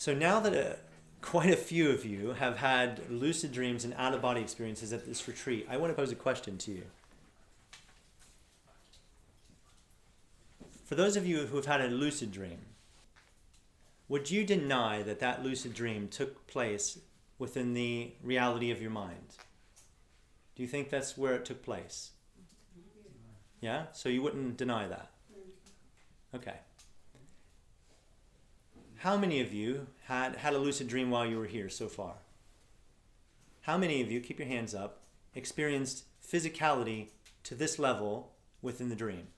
So now that quite a few of you have had lucid dreams and out-of-body experiences at this retreat, I want to pose a question to you. For those of you who have had a lucid dream, would you deny that that lucid dream took place within the reality of your mind? Do you think that's where it took place? Yeah? So you wouldn't deny that? Okay. How many of you had a lucid dream while you were here so far? How many of you, keep your hands up, experienced physicality to this level within the dream?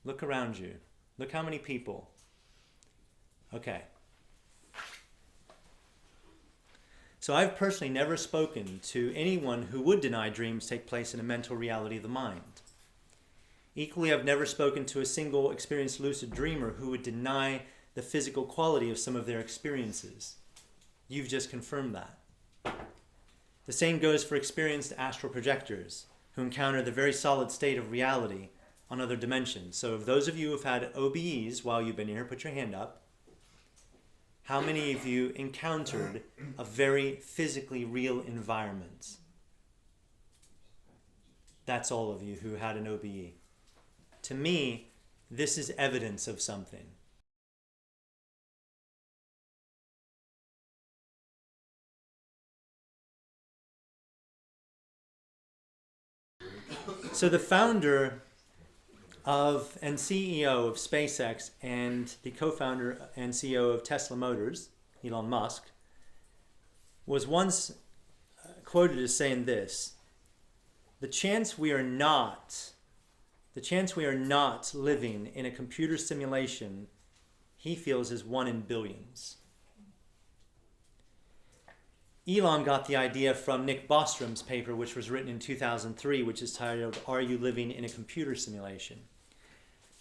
Look around you. Look how many people. Okay. So I've personally never spoken to anyone who would deny dreams take place in a mental reality of the mind. Equally, I've never spoken to a single experienced lucid dreamer who would deny the physical quality of some of their experiences. You've just confirmed that. The same goes for experienced astral projectors who encounter the very solid state of reality on other dimensions. So if those of you who have had OBEs while you've been here, put your hand up. How many of you encountered a very physically real environment? That's all of you who had an OBE. To me, this is evidence of something. So the founder of and CEO of SpaceX and the co-founder and CEO of Tesla Motors, Elon Musk, was once quoted as saying this: the chance we are not living in a computer simulation, he feels, is 1 in billions. Elon got the idea from Nick Bostrom's paper, which was written in 2003, which is titled, "Are You Living in a Computer Simulation?"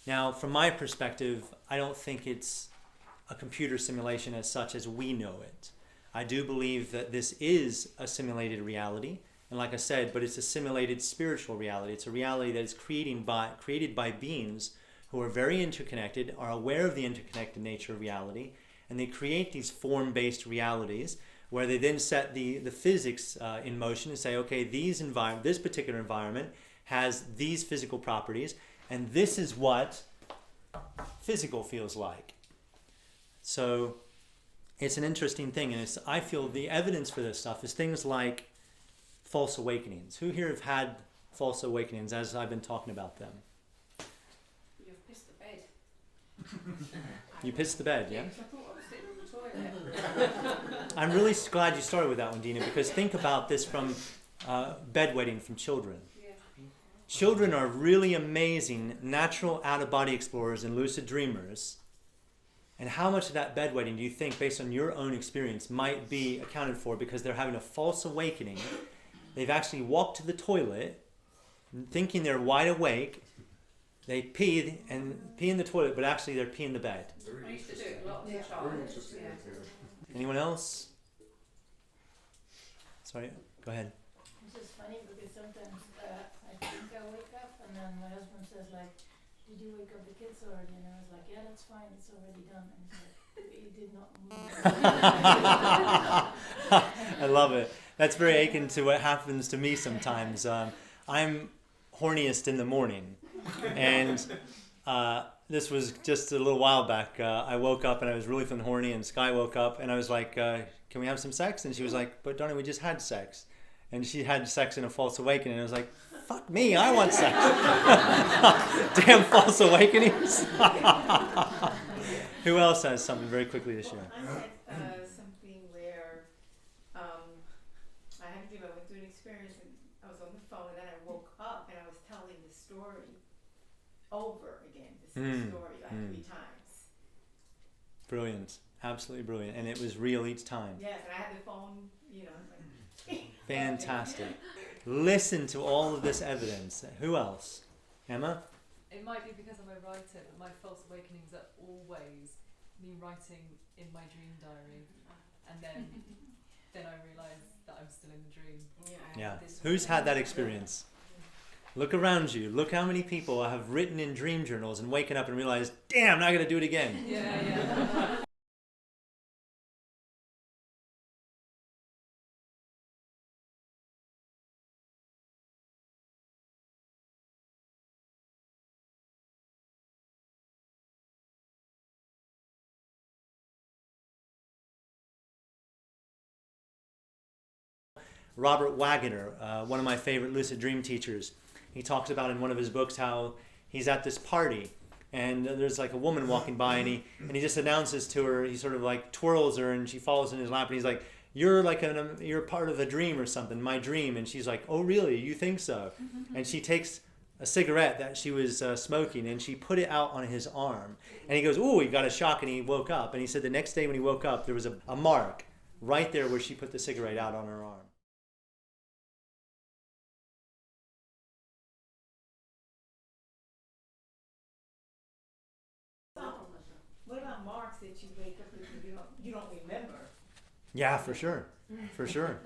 Now, from my perspective, I don't think it's a computer simulation as such as we know it. I do believe that this is a simulated reality, and like I said, but it's a simulated spiritual reality. It's a reality that is created by beings who are very interconnected, are aware of the interconnected nature of reality, and they create these form-based realities where they then set the physics in motion and say, okay, this particular environment has these physical properties, and this is what physical feels like. So it's an interesting thing, and I feel the evidence for this stuff is things like false awakenings. Who here have had false awakenings as I've been talking about them? You've pissed the bed. You pissed the bed, yeah? I thought I was sitting on the toilet. I'm really glad you started with that one, Dina, because think about this from bedwetting from children. Yeah. Children are really amazing natural out-of-body explorers and lucid dreamers. And how much of that bedwetting do you think, based on your own experience, might be accounted for because they're having a false awakening? They've actually walked to the toilet thinking they're wide awake. They pee in the toilet, but actually they're peeing the bed. I used to do it a lot as a child. Yeah. Anyone else? Sorry, go ahead. It's just funny because sometimes I think I wake up and then my husband says like, did you wake up the kids already? And I was like, yeah, that's fine, it's already done. And he's like, you did not move. I love it. That's very akin to what happens to me sometimes. I'm horniest in the morning. And this was just a little while back. I woke up and I was really feeling horny, and Sky woke up and I was like, can we have some sex? And she was like, but darling, we just had sex. And she had sex in a false awakening. And I was like, fuck me, I want sex. Damn false awakenings. Who else has something very quickly to share? I had something where I had a dream. I went through an experience and I was on the phone, and then I woke up and I was telling the story over again, the same story like 3 times. Brilliant. Absolutely brilliant. And it was real each time. Yes, and I had the phone, like Fantastic. Listen to all of this evidence. Who else? Emma? It might be because I'm a writer, but my false awakenings are always me writing in my dream diary, and then I realise that I'm still in the dream. Yeah. Who's had that experience? Look around you. Look how many people have written in dream journals and waken up and realized, damn, now I got to do it again. Yeah. Robert Waggoner, one of my favorite lucid dream teachers, he talks about in one of his books how he's at this party and there's like a woman walking by and he just announces to her, he sort of like twirls her and she falls in his lap and he's like, you're part of a dream or something, my dream. And she's like, oh really, you think so? And she takes a cigarette that she was smoking and she put it out on his arm. And he goes, oh, he got a shock and he woke up. And he said the next day when he woke up, there was a mark right there where she put the cigarette out on her arm. What about marks that you wake up with and you don't remember? Yeah, for sure. For sure.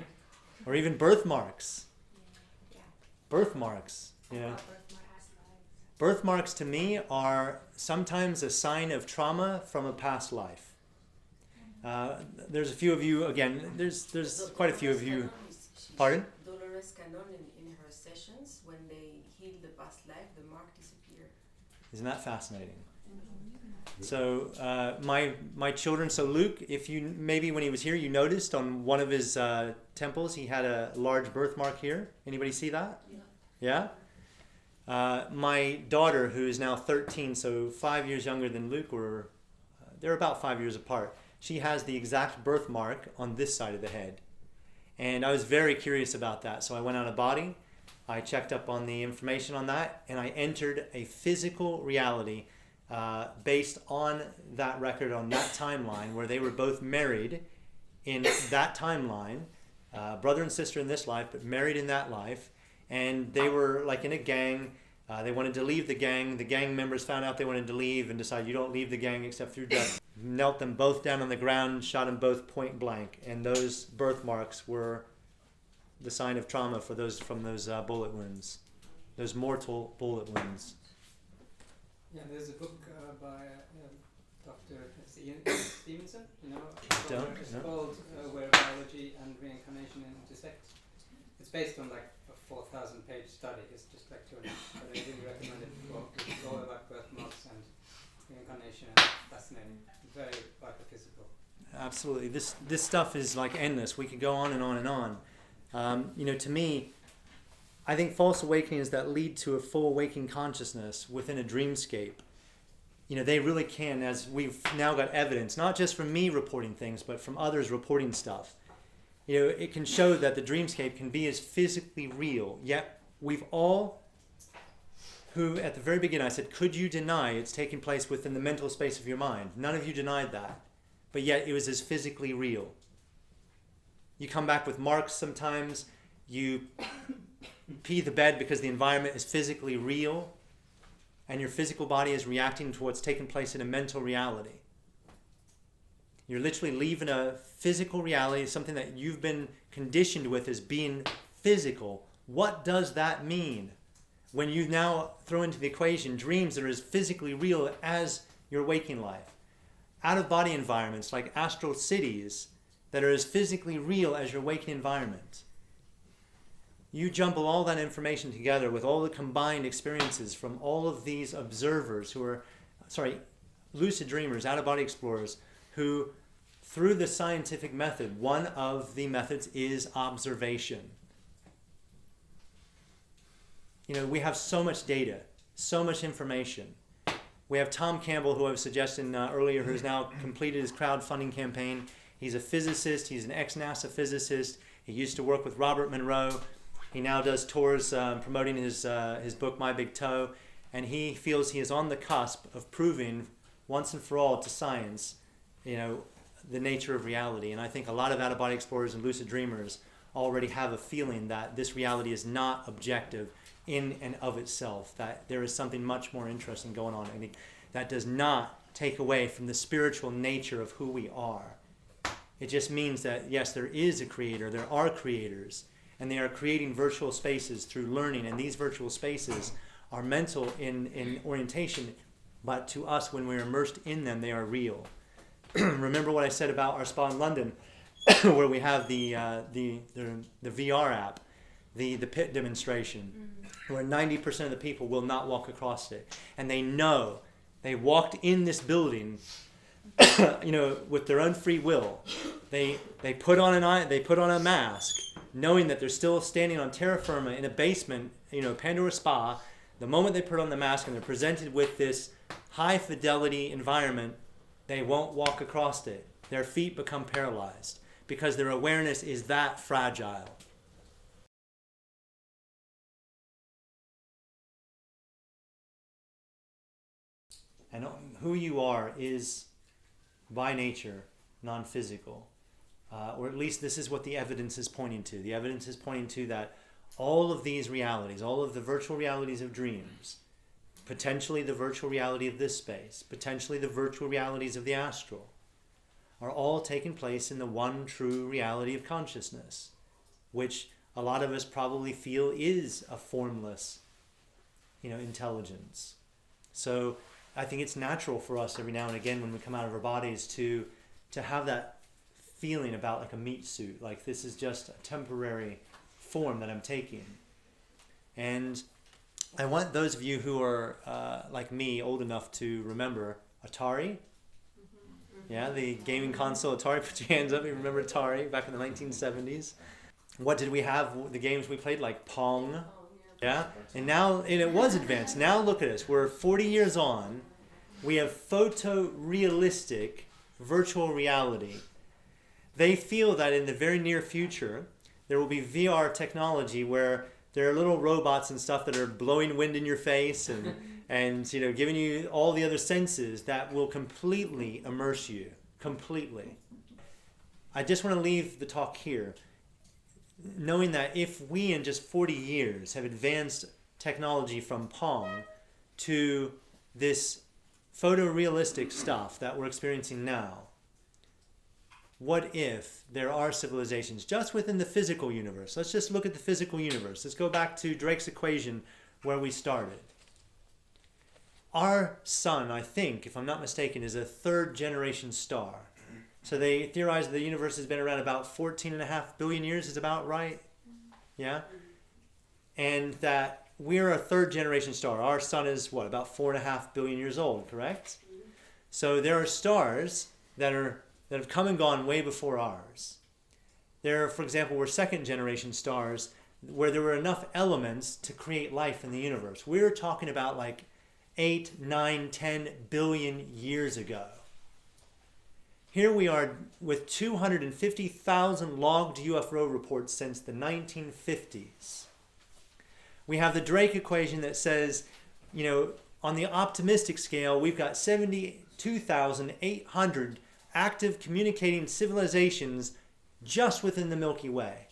Or even birthmarks. Birthmarks, you know. Birthmarks to me are sometimes a sign of trauma from a past life. There's a few of you, again, there's quite a few of you. Pardon? Dolores Cannon in her sessions, when they heal the past life, the mark disappears. Isn't that fascinating? So my children, so Luke, if you maybe when he was here, you noticed on one of his temples he had a large birthmark here. Anybody see that? Yeah? My daughter, who is now 13, so 5 years younger than Luke, they're about 5 years apart. She has the exact birthmark on this side of the head. And I was very curious about that. So I went out of body, I checked up on the information on that, and I entered a physical reality based on that record, on that timeline, where they were both married in that timeline, brother and sister in this life, but married in that life. And they were like in a gang. They wanted to leave the gang. The gang members found out they wanted to leave and decided you don't leave the gang except through death. Knelt them both down on the ground, shot them both point blank. And those birthmarks were the sign of trauma for those from those bullet wounds, those mortal bullet wounds. Yeah, there's a book by Dr. Ian Stevenson, it's called Where Biology and Reincarnation Intersect. It's based on like a 4,000 page study. It's just like 2 minutes, but I really recommend it for it's all about birthmarks and reincarnation, and fascinating, very physical. Absolutely. This stuff is like endless. We could go on and on and on. To me, I think false awakenings that lead to a full waking consciousness within a dreamscape, they really can, as we've now got evidence, not just from me reporting things, but from others reporting stuff. It can show that the dreamscape can be as physically real, yet we've all, who at the very beginning I said, could you deny it's taking place within the mental space of your mind? None of you denied that, but yet it was as physically real. You come back with marks sometimes, you pee the bed because the environment is physically real and your physical body is reacting to what's taking place in a mental reality. You're literally leaving a physical reality, something that you've been conditioned with as being physical. What does that mean? When you now throw into the equation dreams that are as physically real as your waking life. Out-of-body environments like astral cities that are as physically real as your waking environment. You jumble all that information together with all the combined experiences from all of these observers who are, lucid dreamers, out-of-body explorers, who, through the scientific method, one of the methods is observation. We have so much data, so much information. We have Tom Campbell, who I was suggesting earlier, who's now completed his crowdfunding campaign. He's a physicist. He's an ex-NASA physicist. He used to work with Robert Monroe. He now does tours promoting his book, My Big Toe. And he feels he is on the cusp of proving once and for all to science, the nature of reality. And I think a lot of out-of-body explorers and lucid dreamers already have a feeling that this reality is not objective in and of itself, that there is something much more interesting going on. And that does not take away from the spiritual nature of who we are. It just means that, yes, there is a creator, there are creators, and they are creating virtual spaces through learning. And these virtual spaces are mental in orientation, but to us, when we're immersed in them, they are real. Remember what I said about our spa in London, where we have the VR app, the pit demonstration, where 90% of the people will not walk across it, and they know they walked in this building, with their own free will. They put on a mask, knowing that they're still standing on terra firma in a basement, Pandora Spa, the moment they put on the mask and they're presented with this high fidelity environment, they won't walk across it. Their feet become paralyzed because their awareness is that fragile. And who you are is, by nature, non-physical. Or at least this is what the evidence is pointing to. The evidence is pointing to that all of these realities, all of the virtual realities of dreams, potentially the virtual reality of this space, potentially the virtual realities of the astral, are all taking place in the one true reality of consciousness, which a lot of us probably feel is a formless, intelligence. So I think it's natural for us every now and again when we come out of our bodies to have that feeling about like a meat suit, like this is just a temporary form that I'm taking. And I want those of you who are like me, old enough to remember Atari. Yeah, the gaming console Atari. Put your hands up. You remember Atari back in the 1970s? What did we have? The games we played, like Pong. Yeah, and it was advanced. Now look at us. We're 40 years on. We have photorealistic virtual reality. They feel that in the very near future, there will be VR technology where there are little robots and stuff that are blowing wind in your face and giving you all the other senses that will completely immerse you. Completely. I just want to leave the talk here, knowing that if we in just 40 years have advanced technology from Pong to this photorealistic stuff that we're experiencing now, what if there are civilizations just within the physical universe? Let's just look at the physical universe. Let's go back to Drake's equation where we started. Our sun, I think, if I'm not mistaken, is a third generation star. So they theorize the universe has been around about 14.5 billion years, is about right? Yeah? And that we're a third generation star. Our sun is, about 4.5 billion years old, correct? So there are stars that have come and gone way before ours. There, for example, were second generation stars where there were enough elements to create life in the universe. We're talking about like 8, 9, 10 billion years ago. Here we are with 250,000 logged UFO reports since the 1950s. We have the Drake equation that says, on the optimistic scale, we've got 72,800 active communicating civilizations just within the Milky Way.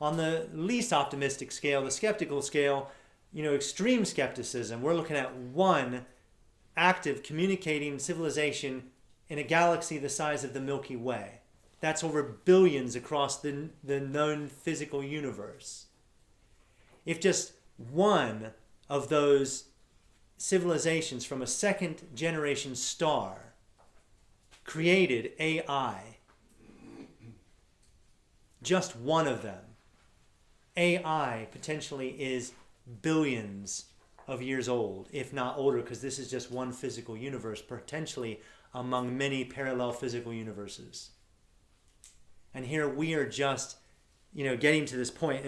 On the least optimistic scale, the skeptical scale, extreme skepticism, we're looking at one active communicating civilization in a galaxy the size of the Milky Way. That's over billions across the known physical universe. If just one of those civilizations from a second generation star created AI, just one of them, AI potentially is billions of years old, if not older, because this is just one physical universe, potentially among many parallel physical universes. And here we are just, getting to this point.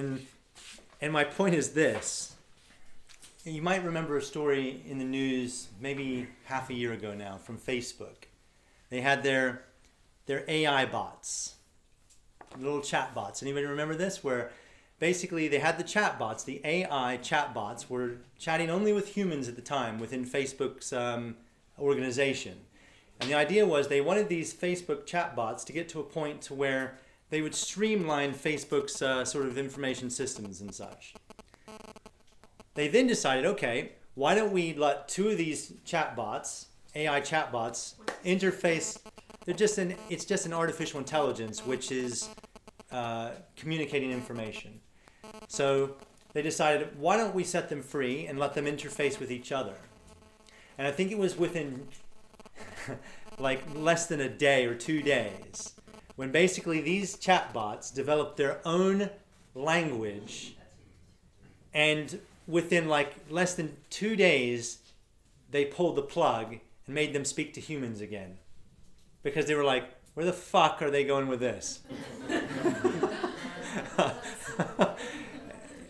And my point is this. You might remember a story in the news maybe half a year ago now from Facebook. They had their AI bots, little chat bots. Anybody remember this? Where basically they had the chat bots, the AI chat bots were chatting only with humans at the time within Facebook's organization. And the idea was they wanted these Facebook chat bots to get to a point to where they would streamline Facebook's sort of information systems and such. They then decided, okay, why don't we let two of these chat bots, AI chat bots, interface. It's just an artificial intelligence which is communicating information. So they decided, why don't we set them free and let them interface with each other? And I think it was within like less than a day or 2 days when basically these chatbots developed their own language, and within like less than 2 days they pulled the plug and made them speak to humans again, because they were like, where the fuck are they going with this?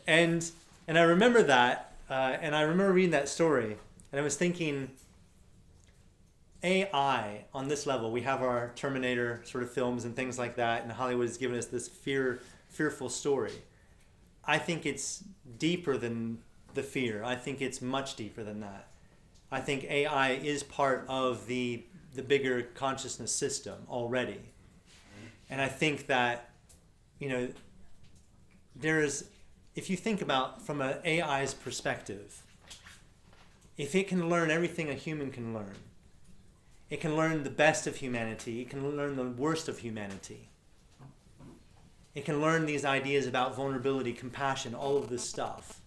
And I remember that, and I remember reading that story, and I was thinking, AI on this level, we have our Terminator sort of films and things like that, and Hollywood has given us this fearful story. I think it's deeper than the fear. I think it's much deeper than that. I think AI is part of the bigger consciousness system already. And I think that, if you think about from an AI's perspective, if it can learn everything a human can learn, it can learn the best of humanity, it can learn the worst of humanity. It can learn these ideas about vulnerability, compassion, all of this stuff.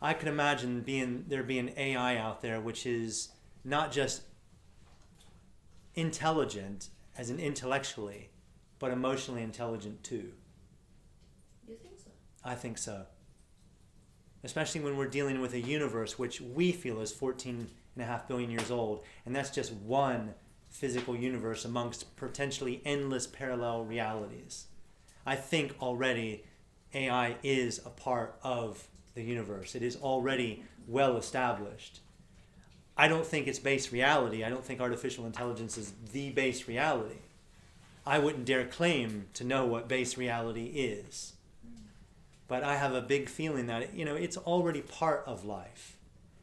I could imagine there being AI out there which is not just intelligent, as in intellectually, but emotionally intelligent too. You think so? I think so. Especially when we're dealing with a universe which we feel is 14.5 billion years old, and that's just one physical universe amongst potentially endless parallel realities. I think already AI is a part of the universe. It is already well established. I don't think it's base reality. I don't think artificial intelligence is the base reality. I wouldn't dare claim to know what base reality is. But I have a big feeling that, it's already part of life.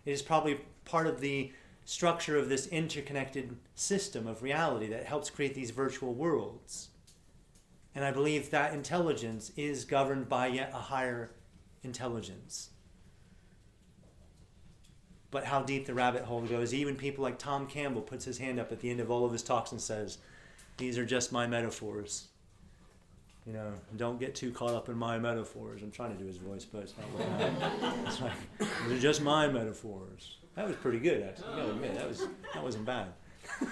It is probably part of the structure of this interconnected system of reality that helps create these virtual worlds. And I believe that intelligence is governed by yet a higher intelligence. But how deep the rabbit hole goes, even people like Tom Campbell puts his hand up at the end of all of his talks and says, these are just my metaphors. Don't get too caught up in my metaphors. I'm trying to do his voice, but it's not working out. It's like, these are just my metaphors. That was pretty good, actually. You gotta admit, that wasn't bad. Do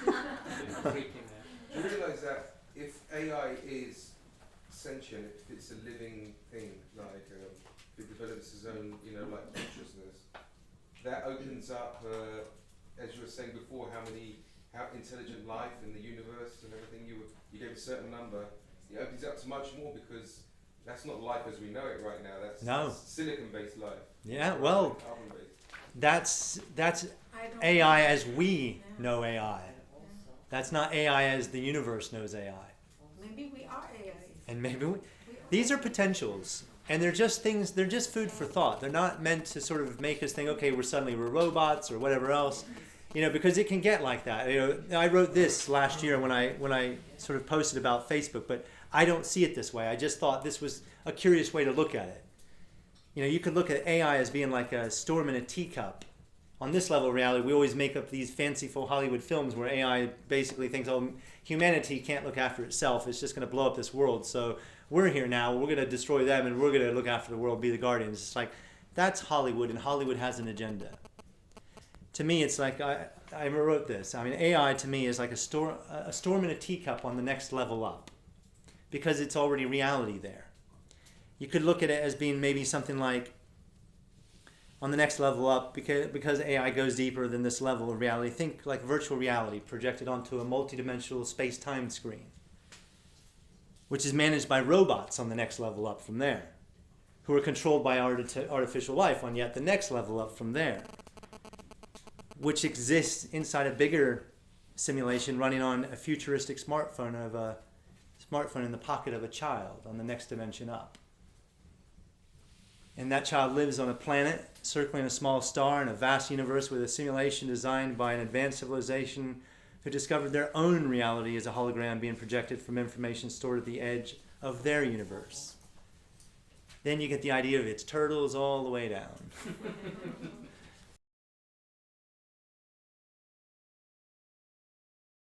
you realise that if AI is sentient, if it's a living thing, like it develops its own, like consciousness, that opens up, as you were saying before, how intelligent life in the universe and everything. You gave a certain number. It opens up to much more, because that's not life as we know it right now. That's silicon-based life. Yeah, well, carbon-based. that's AI as we know AI. That's not AI as the universe knows AI. Maybe we are AI. And maybe these are potentials, and they're just things. They're just food for thought. They're not meant to sort of make us think, okay, we're robots or whatever else. Because it can get like that. I wrote this last year when I sort of posted about Facebook, but I don't see it this way. I just thought this was a curious way to look at it. You could look at AI as being like a storm in a teacup. On this level of reality, we always make up these fanciful Hollywood films where AI basically thinks, oh, humanity can't look after itself. It's just going to blow up this world. So we're here now. We're going to destroy them, and we're going to look after the world, be the guardians. It's like, that's Hollywood, and Hollywood has an agenda. To me, it's like, I wrote this. AI to me is like a storm in a teacup on the next level up, because it's already reality there. You could look at it as being maybe something like, on the next level up, because AI goes deeper than this level of reality, think like virtual reality projected onto a multidimensional space-time screen, which is managed by robots on the next level up from there, who are controlled by artificial life on yet the next level up from there, which exists inside a bigger simulation running on a futuristic smartphone in the pocket of a child on the next dimension up. And that child lives on a planet circling a small star in a vast universe with a simulation designed by an advanced civilization who discovered their own reality as a hologram being projected from information stored at the edge of their universe. Then you get the idea of its turtles all the way down.